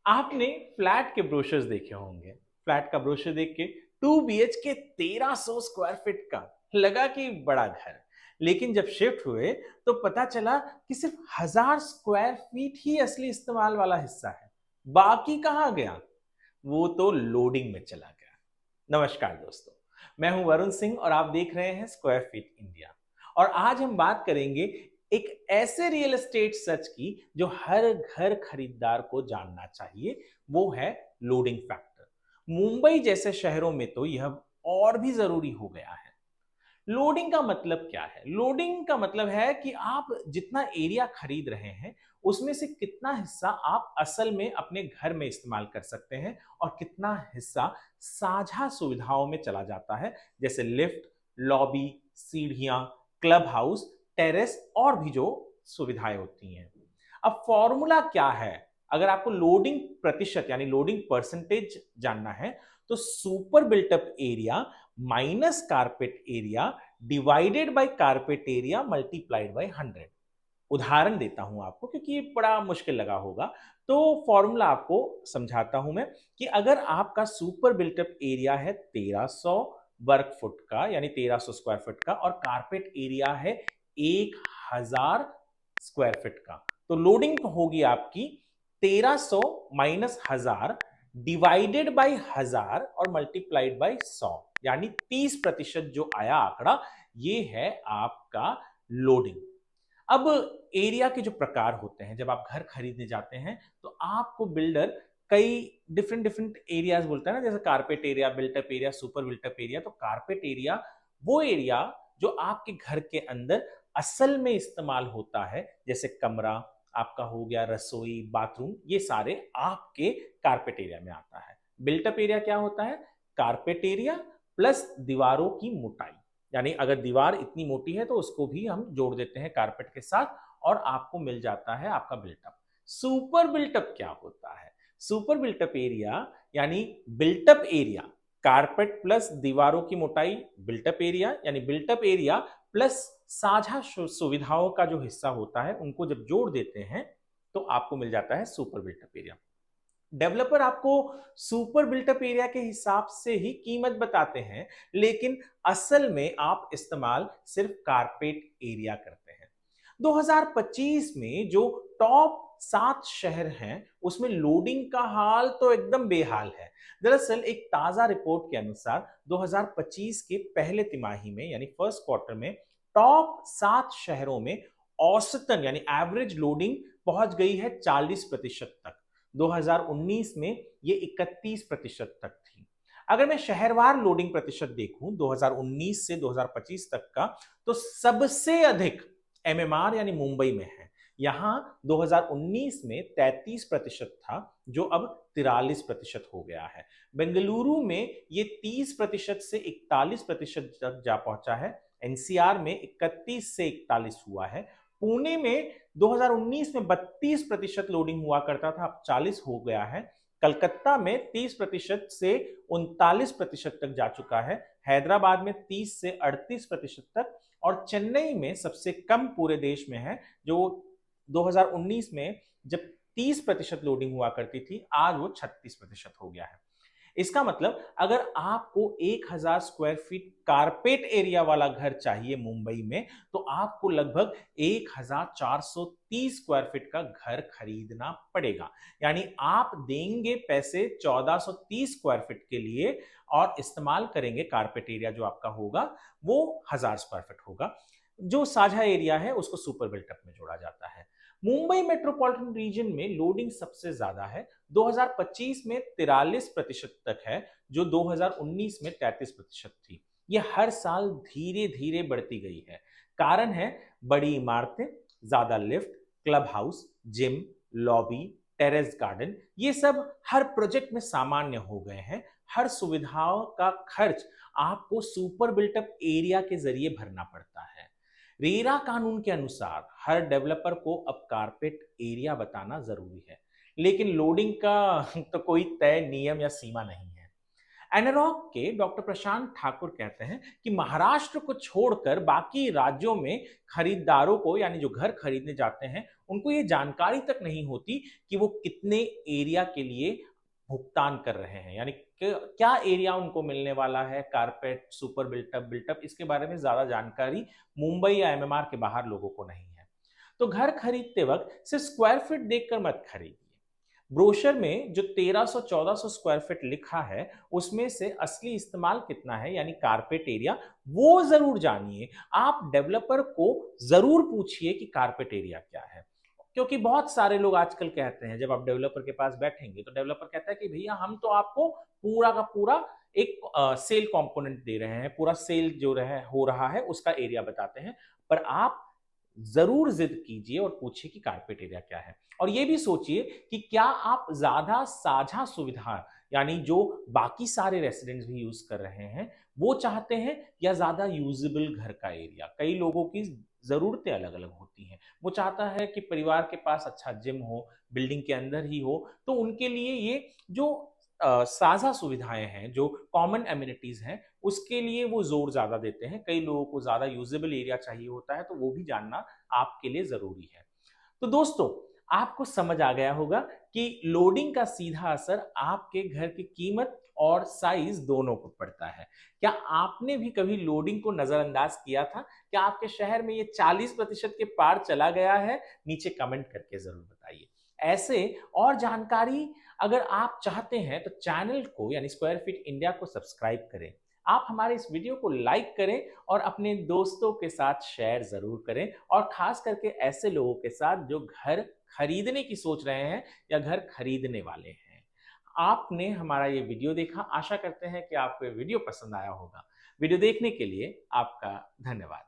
आपने फ्लैट के ब्रोशर्स देखे होंगे। फ्लैट का ब्रोशर देख के 2 BHK 1300 स्क्वायर फीट का लगा कि बड़ा घर। लेकिन जब शिफ्ट हुए तो पता चला कि सिर्फ 1000 स्क्वायर फीट ही असली इस्तेमाल वाला हिस्सा है। बाकी कहाँ गया? वो तो लोडिंग में चला गया। नमस्कार दोस्तों, मैं हूं वरुण सिंह और आप देख रहे हैं स्क्वायर फीट इंडिया। और आज हम बात करेंगे एक ऐसे रियल एस्टेट सच की जो हर घर खरीदार को जानना चाहिए। वो है लोडिंग फैक्टर। मुंबई जैसे शहरों में तो यह और भी जरूरी हो गया है। लोडिंग का मतलब क्या है? लोडिंग का मतलब है कि आप जितना एरिया खरीद रहे हैं उसमें से कितना हिस्सा आप असल में अपने घर में इस्तेमाल कर सकते हैं और कितना हिस्सा साझा सुविधाओं में चला जाता है, जैसे लिफ्ट, लॉबी, सीढ़ियां, क्लब हाउस, टेरेस और भी जो सुविधाएं होती हैं। अब फॉर्मूला क्या है? अगर आपको लोडिंग प्रतिशत यानी लोडिंग परसेंटेज जानना है तो super built up area minus carpet area divided by carpet area multiplied by 100। उदाहरण देता हूं आपको क्योंकि ये बड़ा मुश्किल लगा होगा। तो फॉर्मूला आपको समझाता हूं मैं कि अगर आपका सुपर बिल्टअप एरिया है 1300 वर्ग फुट का यानी 1300 स्क्वायर फुट का और कारपेट एरिया है 1000 स्क्वायर फीट का, तो लोडिंग होगी आपकी 1300 माइनस 1000 डिवाइडेड बाय 1000 और मल्टीप्लाइड बाय 100, यानी 30% जो आया आंकड़ा, ये है आपका लोडिंग। अब एरिया के जो प्रकार होते हैं, जब आप घर खरीदने जाते हैं तो आपको बिल्डर कई डिफरेंट डिफरेंट एरियाज बोलता है ना, जैसे carpet area, built up area, super built up area. तो कारपेट एरिया वो एरिया जो आपके घर के अंदर असल में इस्तेमाल होता है, जैसे कमरा आपका हो गया, रसोई, बाथरूम, ये सारे आपके कारपेट एरिया में आता है। बिल्टअप एरिया क्या होता है? कारपेट एरिया प्लस दीवारों की मोटाई, यानी अगर दीवार इतनी मोटी है तो उसको भी हम जोड़ देते हैं कारपेट के साथ और आपको मिल जाता है आपका बिल्टअप। सुपर बिल्टअप क्या होता है? सुपर बिल्टअप एरिया यानी बिल्टअप एरिया कारपेट प्लस दीवारों की मोटाई बिल्टअप एरिया, यानी बिल्टअप एरिया प्लस साझा सुविधाओं का जो हिस्सा होता है उनको जब जोड़ देते हैं तो आपको मिल जाता है सुपर बिल्टअप एरिया। डेवलपर आपको सुपर बिल्टअप एरिया के हिसाब से ही कीमत बताते हैं, लेकिन असल में आप इस्तेमाल सिर्फ कारपेट एरिया करते हैं। 2025 में जो टॉप 7 शहर हैं उसमें लोडिंग का हाल तो एकदम बेहाल है। दरअसल एक ताजा रिपोर्ट के अनुसार 2025 के पहले तिमाही में यानी फर्स्ट क्वार्टर में टॉप 7 शहरों में औसतन यानी एवरेज लोडिंग पहुंच गई है 40% तक। 2019 में ये 31% तक थी। अगर मैं शहरवार लोडिंग प्रतिशत देखूं 2019 से 2025 तक का, तो सबसे अधिक एमएमआर यानी मुंबई में है। यहां 2019 में 33% था जो अब 43% हो गया है। बेंगलुरु में ये 30% से 41% तक जा पहुंचा है। एनसीआर में 31 से 41 हुआ है। पुणे में 2019 में 32% लोडिंग हुआ करता था, अब 40 हो गया है। कलकत्ता में 30% से 39% तक जा चुका है। हैदराबाद में 30 से 38% तक और चेन्नई में सबसे कम पूरे देश में है, जो 2019 में जब 30% लोडिंग हुआ करती थी, आज वो 36% हो गया है। इसका मतलब अगर आपको 1000 स्क्वायर फीट कारपेट एरिया वाला घर चाहिए मुंबई में, तो आपको लगभग 1430 स्क्वायर फीट का घर खरीदना पड़ेगा। यानी आप देंगे पैसे 1430 स्क्वायर फीट के लिए और इस्तेमाल करेंगे कारपेट एरिया जो आपका होगा वो 1000 स्क्वायर फीट होगा। जो साझा एरिया है उसको सुपर बिल्टअप में जोड़ा जाता है। मुंबई मेट्रोपॉलिटन रीजन में लोडिंग सबसे ज्यादा है। 2025 में 43% तक है, जो 2019 में 33% थी। यह हर साल धीरे धीरे बढ़ती गई है। कारण है बड़ी इमारतें, ज्यादा lift, club house, gym, lobby, terrace garden, ये सब हर प्रोजेक्ट में सामान्य हो गए हैं। हर सुविधाओं का खर्च आपको सुपर बिल्टअप एरिया के जरिए भरना पड़ता है। रेरा कानून के अनुसार हर डेवलपर को अब कारपेट एरिया बताना जरूरी है, लेकिन लोडिंग का तो कोई तय नियम या सीमा नहीं है। एनारॉक के डॉक्टर प्रशांत ठाकुर कहते हैं कि महाराष्ट्र को छोड़कर बाकी राज्यों में खरीदारों को, यानी जो घर खरीदने जाते हैं, उनको ये जानकारी तक नहीं होती कि वो कितने एरिया के लिए भुगतान कर रहे हैं, यानी क्या एरिया उनको मिलने वाला है, कारपेट, सुपर बिल्टअप, बिल्टअप, इसके बारे में ज्यादा जानकारी मुंबई या एमएमआर के बाहर लोगों को नहीं है। तो घर खरीदते वक्त सिर्फ स्क्वायर फीट देखकर मत खरीदिए। ब्रोशर में जो 1300-1400 स्क्वायर फीट लिखा है, उसमें से असली इस्तेमाल कितना है, यानी कारपेट एरिया, वो जरूर जानिए। आप डेवलपर को जरूर पूछिए कि कारपेट एरिया क्या है, क्योंकि बहुत सारे लोग आजकल कहते हैं, जब आप डेवलपर के पास बैठेंगे तो डेवलपर कहता है कि भैया हम तो आपको पूरा का पूरा एक सेल कंपोनेंट दे रहे हैं, पूरा सेल जो हो रहा है उसका एरिया बताते हैं। पर आप जरूर जिद कीजिए और पूछिए कि कारपेट एरिया क्या है। और ये भी सोचिए कि क्या आप ज्यादा साझा सुविधा, यानी जो बाकी सारे रेसिडेंट्स भी यूज कर रहे हैं, वो चाहते हैं, या ज्यादा यूजेबल घर का एरिया। कई लोगों की जरूरतें अलग अलग होती हैं। वो चाहता है कि परिवार के पास अच्छा जिम हो, बिल्डिंग के अंदर ही हो, तो उनके लिए ये जो साझा सुविधाएं हैं, जो कॉमन एमिनिटीज हैं, उसके लिए वो जोर ज्यादा देते हैं। कई लोगों को ज्यादा यूजेबल एरिया चाहिए होता है, तो वो भी जानना आपके लिए जरूरी है। तो दोस्तों, आपको समझ आ गया होगा कि लोडिंग का सीधा असर आपके घर की कीमत और साइज दोनों पर पड़ता है। क्या आपने भी कभी लोडिंग को नजरअंदाज किया था? क्या आपके शहर में ये 40% के पार चला गया है? नीचे कमेंट करके जरूर बताइए। ऐसे और जानकारी अगर आप चाहते हैं तो चैनल को, यानी स्क्वायर फीट इंडिया को सब्सक्राइब करें। आप हमारे इस वीडियो को लाइक करें और अपने दोस्तों के साथ शेयर जरूर करें, और खास करके ऐसे लोगों के साथ जो घर खरीदने की सोच रहे हैं या घर खरीदने वाले हैं। आपने हमारा ये वीडियो देखा, आशा करते हैं कि आपको ये वीडियो पसंद आया होगा। वीडियो देखने के लिए आपका धन्यवाद।